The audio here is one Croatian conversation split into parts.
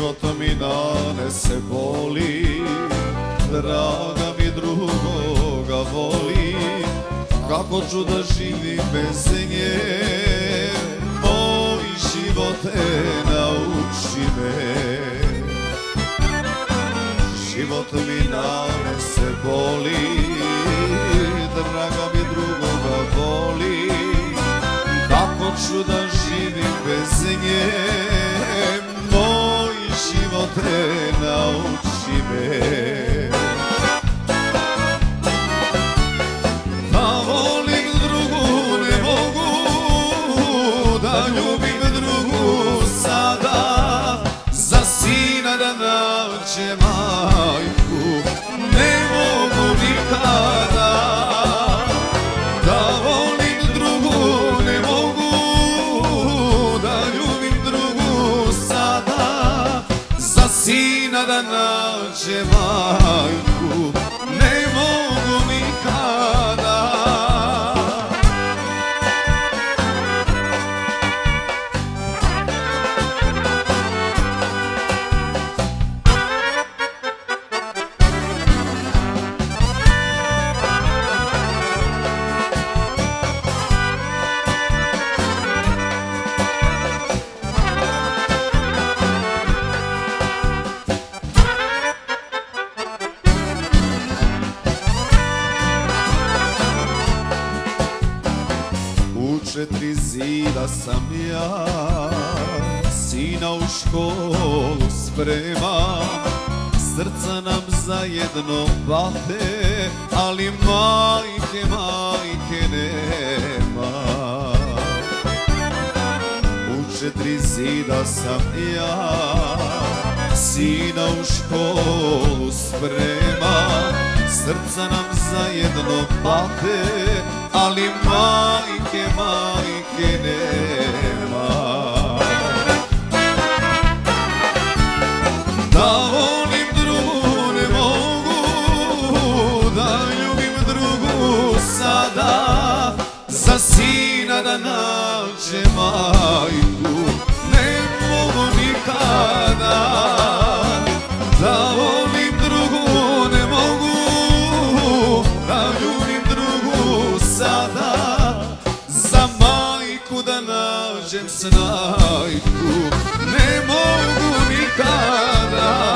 Život mi nanese boli, draga mi drugoga voli. Kako ću da živim bez nje, moj živote nauči me. Život mi nanese boli, draga mi drugoga voli. Kako ću da živim bez nje, moj živote nauči me. Da volim drugu ne mogu, da ljubim drugu sada, za sina da nađe majku ne mogu nikada. Da volim drugu ne mogu, da ljubim drugu sada, za sina da nađe majku ne mogu nikada. U 4 zida sam ja, sina u školu spremam. Srca nam zajedno pate, ali majke nema. U 4 zida sam ja, sina u školu spremam. Srca nam zajedno pate, ali majke nema. Da volim drugu ne mogu, da ljubim drugu sada, za sina da nađe majku ne mogu nikada. Da volim drugu ne mogu, da ljubim drugu sada, za majku da nađem snajku ne mogu nikada.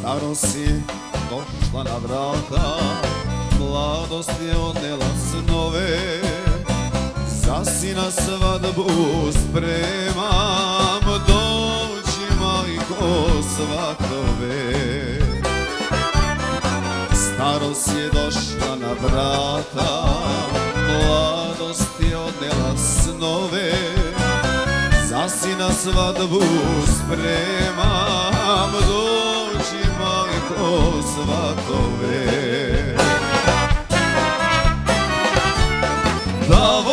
Starost je došla na vrata, mladost je odnela snove. Za sina svadbu spremam, dođi majko svatove. Starost je došla na vrata, mladost je odnela snove. Za sina svadbu spremam, dođi majko svatove. Da